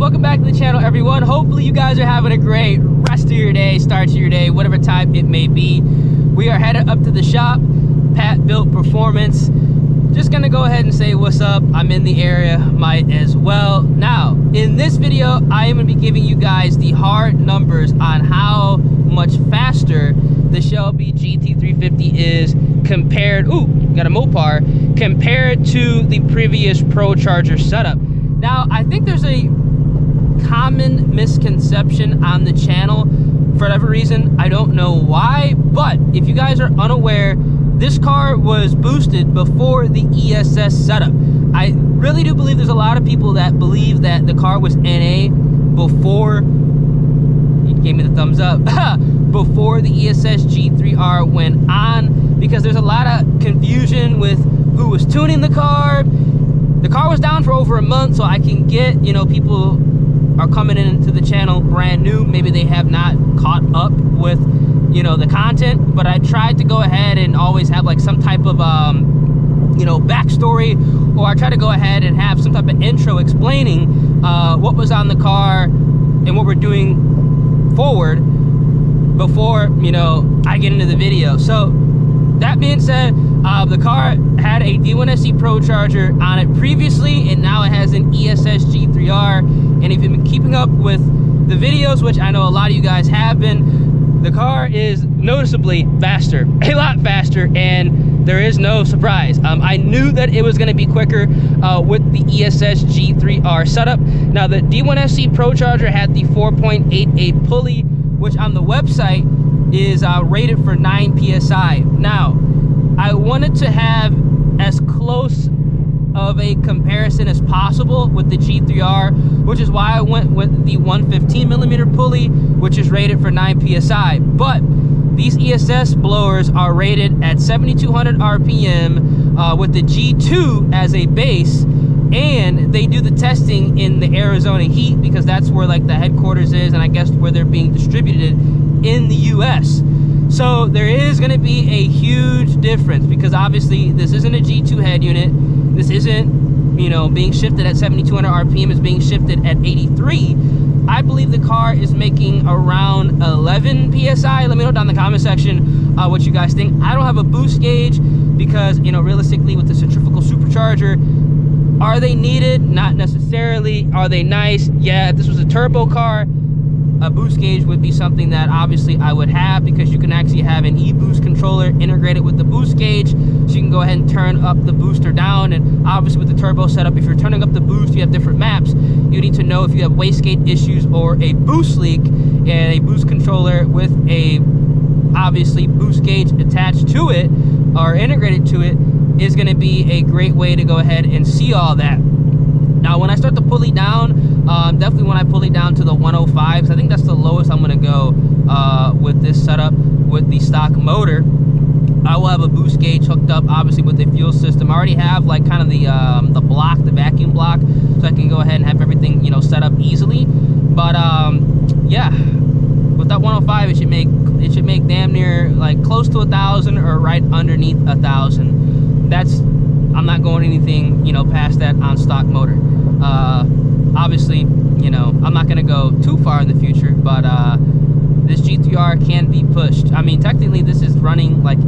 welcome back to the channel, everyone. Hopefully you guys are having a great rest of your day, start to your day, whatever time it may be. We are headed up to the shop, Pat Built Performance. Just gonna go ahead and say what's up. I'm in the area, might as well. Now, in this video, I am gonna be giving you guys the hard numbers on how much faster the Shelby GT350 is compared, got a Mopar, compared to the previous ProCharger setup. Now, I think there's a common misconception on the channel for whatever reason. I don't know why, but if you guys are unaware, this car was boosted before the ESS setup. I really do believe there's a lot of people that believe that the car was NA before, you gave me the thumbs up, before the ESS G3R went on, because there's a lot of confusion with who was tuning the car. The car was down for over a month, so I can get, you know, people are coming into the channel brand new. Maybe they have not caught up with, you know, the content, but I tried to go ahead and always have like some type of, you know, backstory, or I try to go ahead and have some type of intro explaining what was on the car and what we're doing forward before, you know, I get into the video. So that being said, the car had a D1SC ProCharger on it previously, and now it has an ESS G3R. And if you've been keeping up with the videos, which I know a lot of you guys have been, the car is noticeably faster, a lot faster, and there is no surprise. I knew that it was going to be quicker with the ESS G3R setup. Now, the D1SC ProCharger had the 4.88 pulley, which on the website is rated for 9 PSI. Now, I wanted to have as close of a comparison as possible with the G3R, which is why I went with the 115 millimeter pulley, which is rated for 9 PSI. But these ESS blowers are rated at 7,200 RPM with the G2 as a base, and they do the testing in the Arizona heat because that's where like the headquarters is, and I guess where they're being distributed in the US. So there is going to be a huge difference, because obviously this isn't a G2 head unit. This isn't, you know, being shifted at 7,200 RPM. It's being shifted at 83. I believe the car is making around 11 PSI. Let me know down in the comment section what you guys think. I don't have a boost gauge because, you know, realistically with the centrifugal supercharger, are they needed? Not necessarily. Are they nice? Yeah, if this was a turbo car, a boost gauge would be something that obviously I would have, because you can actually have an e-boost controller integrated with the boost gauge, so you can go ahead and turn up the booster down. And obviously with the turbo setup, if you're turning up the boost, you have different maps. You need to know if you have wastegate issues or a boost leak, and a boost controller with a obviously boost gauge attached to it or integrated to it is going to be a great way to go ahead and see all that. Now, when I start to pulley down, definitely when I pulley down to the 105s, I think that's the lowest I'm going to go with this setup with the stock motor. I will have a boost gauge hooked up, obviously, with the fuel system. I already have like kind of the block, the vacuum block, so I can go ahead and have everything, you know, set up easily. But yeah, with that 105, it should make damn near like close to 1,000 or right underneath 1,000. That's, I'm not going anything, you know, past that on stock motor. Obviously, you know, I'm not going to go too far in the future, but this G3R can be pushed. I mean, technically this is running like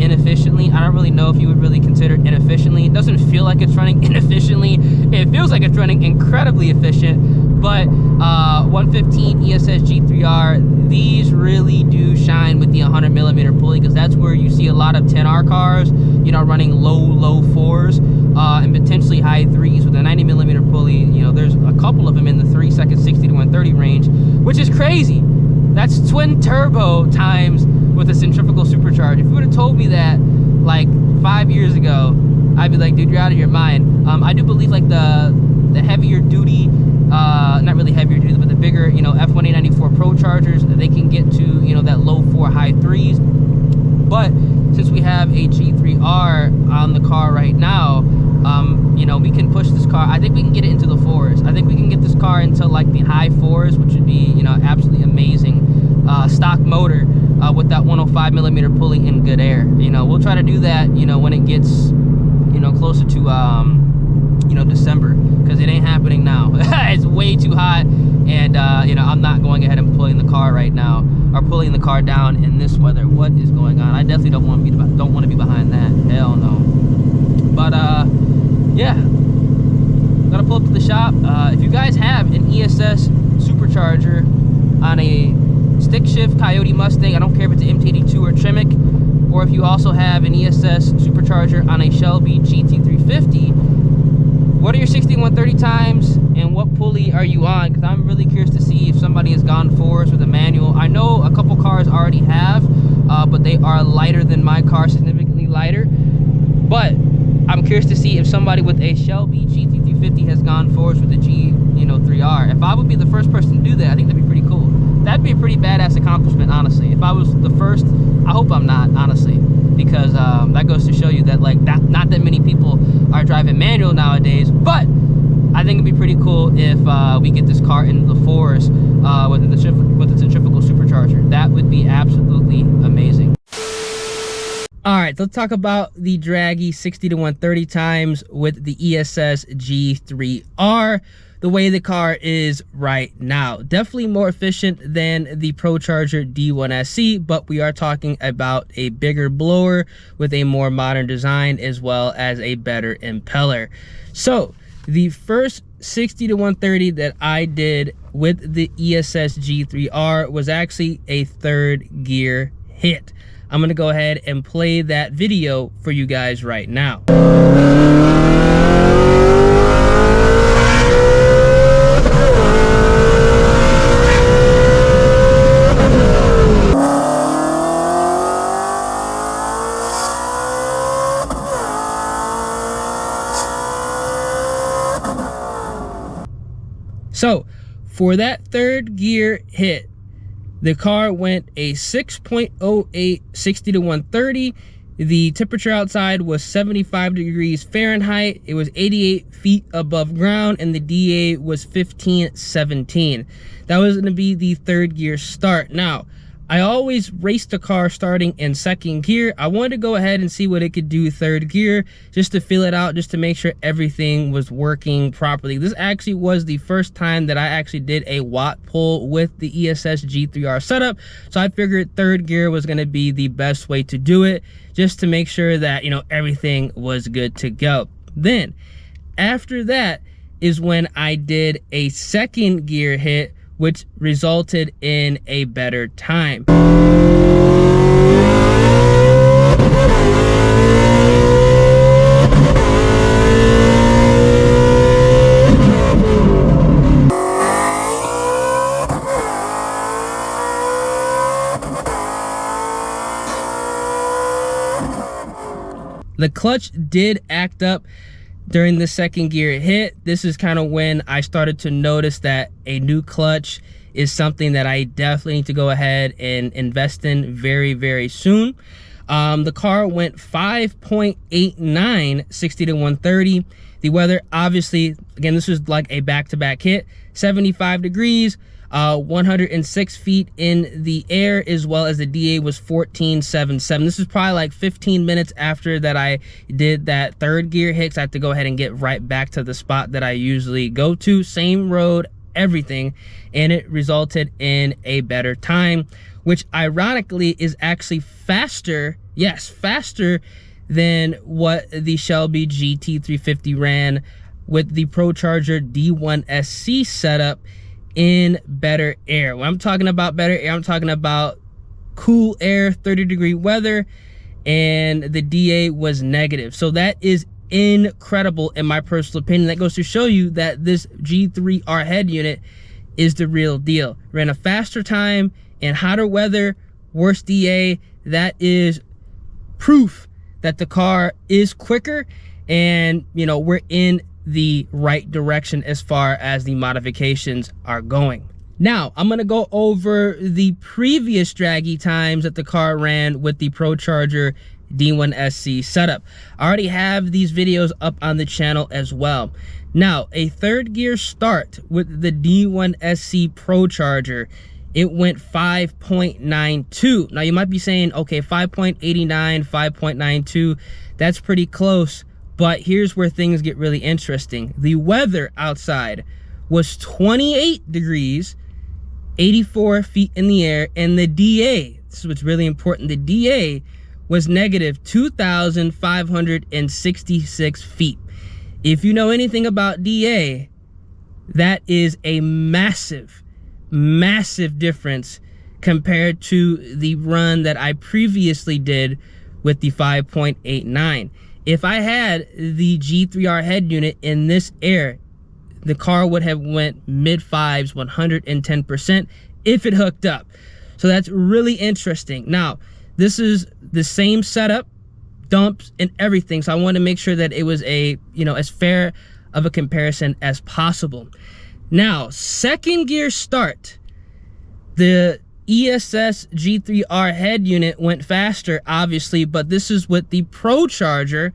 inefficiently. I don't really know if you would really consider it inefficiently. It doesn't feel like it's running inefficiently. It feels like it's running incredibly efficient. But 115 ESS G3R, these really do shine with the 100 millimeter pulley, because that's where you see a lot of 10R cars, you know, running low fours and potentially high threes with a 90 millimeter pulley. You know, there's a couple of them in the 3 second 60 to 130 range, which is crazy. That's twin turbo times with a centrifugal supercharger. If you would have told me that like 5 years ago, I'd be like, dude, you're out of your mind. I do believe like the heavier duty, not really heavier duty, but the bigger, you know, F1894 ProChargers, they can get to, you know, that low 4 high 3s. But since we have a G3R on the car right now, you know, we can push this car. I think we can get it into the 4s. I think we can get this car into like the high 4s, which would be, you know, absolutely amazing. Stock motor with that 105 millimeter pulley in good air. You know, we'll try to do that, you know, when it gets, you know, closer to you know, December, because it ain't happening now. It's way too hot. hot, and you know, I'm not going ahead and pulling the car right now, or pulling the car down in this weather. What is going on? I definitely don't want to be behind that. Hell no. But yeah, gotta pull up to the shop. If you guys have an ESS Supercharger on a stick shift Coyote Mustang, I don't care if it's an MT82 or Tremec, or if you also have an ESS Supercharger on a Shelby GT350, what are your 60-130 times and what pulley are you on? Because I'm really curious to see if somebody has gone forwards with a manual. I know a couple cars already have, but they are lighter than my car, significantly lighter. But I'm curious to see if somebody with a Shelby GT350 has gone forwards with the G3R. If I would be the first person to do that, I think that'd be pretty cool. That'd be a pretty badass accomplishment, honestly. If I was the first, I hope I'm not, honestly, because that goes to show you that like not that many people are driving manual nowadays. But I think it'd be pretty cool if we get this car into the forest with its centrifugal supercharger. That would be absolutely amazing. All right, let's talk about the draggy 60-130 times with the ESS G3R. The way the car is right now, definitely more efficient than the ProCharger D1SC, but we are talking about a bigger blower with a more modern design as well as a better impeller. So the first 60-130 that I did with the ESS G3R was actually a third gear hit. I'm gonna go ahead and play that video for you guys right now. So for that third gear hit, the car went a 6.08 60-130. The temperature outside was 75 degrees Fahrenheit. It was 88 feet above ground, and the DA was 1517. That was going to be the third gear start. Now, I always race the car starting in second gear. I wanted to go ahead and see what it could do third gear, just to feel it out, just to make sure everything was working properly. This actually was the first time that I actually did a watt pull with the ESS G3R setup, so I figured third gear was going to be the best way to do it, just to make sure that, you know, everything was good to go. Then after that is when I did a second gear hit, which resulted in a better time. The clutch did act up during the second gear hit. This is kind of when I started to notice that a new clutch is something that I definitely need to go ahead and invest in very, very soon. The car went 5.89 60-130. The weather, obviously, again, this was like a back-to-back hit, 75 degrees, 106 feet in the air, as well as the DA was 1477. This is probably like 15 minutes after that I did that third gear hit, so I have to go ahead and get right back to the spot that I usually go to, same road, everything, and it resulted in a better time, which ironically is actually faster, yes, faster than what the Shelby GT350 ran with the ProCharger D1SC setup in better air. When I'm talking about better air, I'm talking about cool air, 30-degree weather, and the DA was negative. So that is incredible in my personal opinion. That goes to show you that this G3R head unit is the real deal. Ran a faster time in hotter weather, worse DA. That is proof that the car is quicker, and you know, we're in the right direction as far as the modifications are going. Now I'm gonna go over the previous draggy times that the car ran with the ProCharger D1SC setup. I already have these videos up on the channel as well. Now, a third gear start with the D1SC ProCharger, it went 5.92. Now you might be saying, okay, 5.89, 5.92, that's pretty close. But here's where things get really interesting. The weather outside was 28 degrees, 84 feet in the air, and the DA, this is what's really important, the DA was negative 2,566 feet. If you know anything about DA, that is a massive, massive difference compared to the run that I previously did with the 5.89. If I had the G3R head unit in this air, the car would have went mid fives, 110% if it hooked up. So that's really interesting. Now, this is the same setup, dumps and everything. So I want to make sure that it was a, as fair of a comparison as possible. Now, second gear start, the ESS G3R head unit went faster, obviously, but this is with the ProCharger.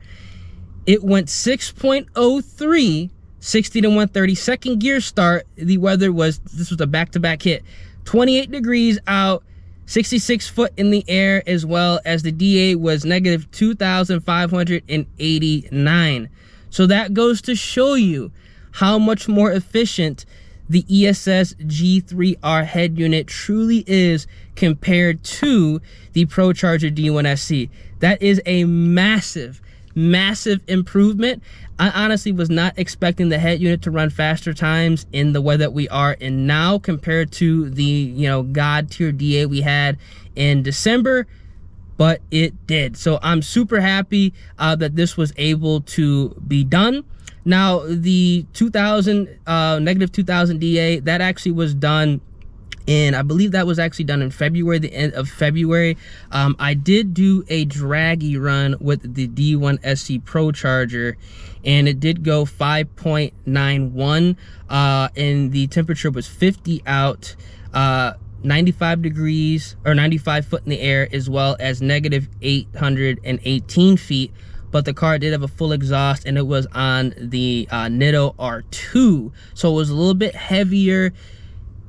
It went 6.03, 60 to 130. Second gear start, the weather was, this was a back-to-back hit. 28 degrees out, 66 foot in the air, as well as the DA was negative 2,589. So that goes to show you how much more efficient the ESS G3R head unit truly is compared to the ProCharger D1SC. That is a massive, massive improvement. I honestly was not expecting the head unit to run faster times in the way that we are in now compared to the, God tier DA we had in December, but it did. So I'm super happy that this was able to be done. Now, the negative 2,000 DA, that actually was done in, I believe that was actually done in February, the end of February. I did do a draggy run with the D1SC ProCharger, and it did go 5.91, and the temperature was 50 out, 95 degrees, or 95 foot in the air, as well as negative 818 feet. But the car did have a full exhaust, and it was on the Nitto R2, so it was a little bit heavier,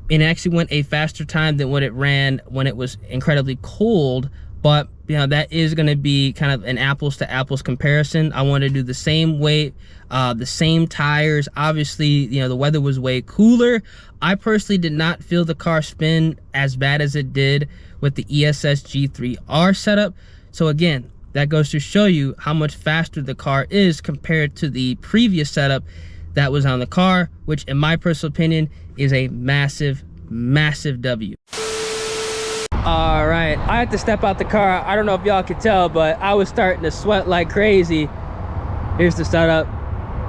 and it actually went a faster time than what it ran when it was incredibly cold. But that is going to be kind of an apples to apples comparison. I want to do the same weight, the same tires. Obviously, the weather was way cooler. I personally did not feel the car spin as bad as it did with the ESS G3R setup. So again, that goes to show you how much faster the car is compared to the previous setup that was on the car, which in my personal opinion is a massive, massive W. All right, I had to step out the car. I don't know if y'all could tell, but I was starting to sweat like crazy. Here's the setup.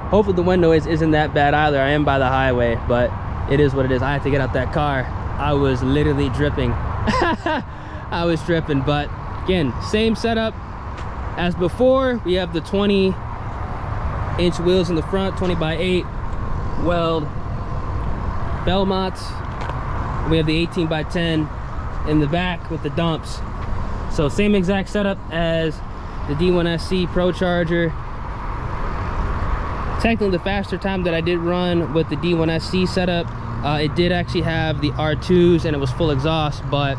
Hopefully the wind noise isn't that bad either. I am by the highway, but it is what it is. I had to get out that car. I was literally dripping. I was dripping, but again, same setup as before. We have the 20-inch wheels in the front, 20x8 weld Belmonts. We have the 18x10 in the back with the dumps. So same exact setup as the D1SC ProCharger. Technically the faster time that I did run with the D1SC setup, it did actually have the R2s and it was full exhaust, but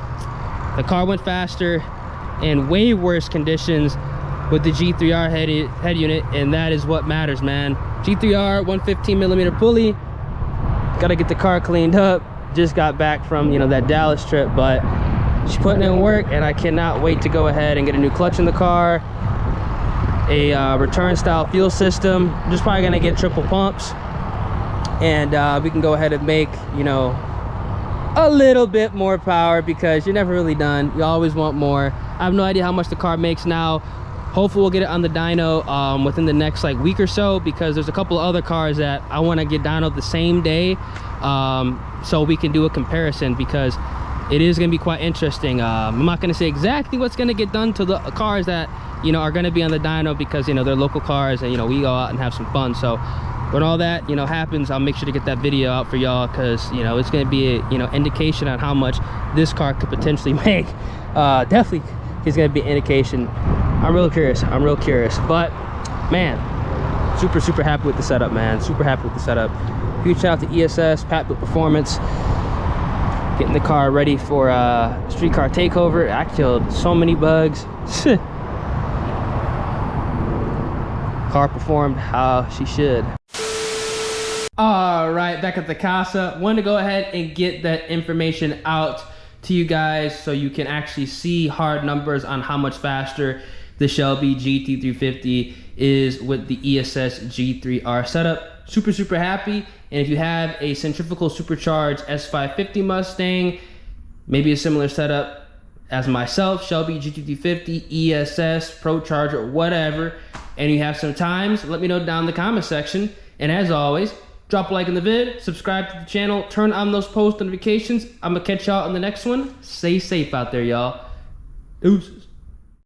the car went faster in way worse conditions with the G3R head unit, and that is what matters, man. G3R 115mm pulley. Gotta get the car cleaned up. Just got back from that Dallas trip, but she's putting in work, and I cannot wait to go ahead and get a new clutch in the car, a return style fuel system. I'm just probably gonna get triple pumps, and we can go ahead and make a little bit more power, because you're never really done. You always want more. I have no idea how much the car makes now. Hopefully we'll get it on the dyno within the next week or so, because there's a couple of other cars that I want to get dyno the same day, so we can do a comparison, because it is going to be quite interesting. I'm not going to say exactly what's going to get done to the cars that are going to be on the dyno, because they're local cars, and we go out and have some fun. So when all that happens, I'll make sure to get that video out for y'all, because it's going to be a indication on how much this car could potentially make. Definitely is going to be an indication. I'm real curious. But man, super happy with the setup, man. Super happy with the setup. Huge shout out to ESS Pat Built Performance, getting the car ready for street car takeover. I killed so many bugs. Car performed how she should. All right, back at the casa. Wanted to go ahead and get that information out to you guys so you can actually see hard numbers on how much faster the Shelby GT350 is with the ESS G3R setup. Super happy. And if you have a centrifugal supercharged S550 Mustang, maybe a similar setup as myself, Shelby GT350, ESS, ProCharger, whatever, and you have some times, let me know down in the comment section. And as always, drop a like in the vid, subscribe to the channel, turn on those post notifications. I'm gonna catch y'all in the next one. Stay safe out there, y'all. Deuces.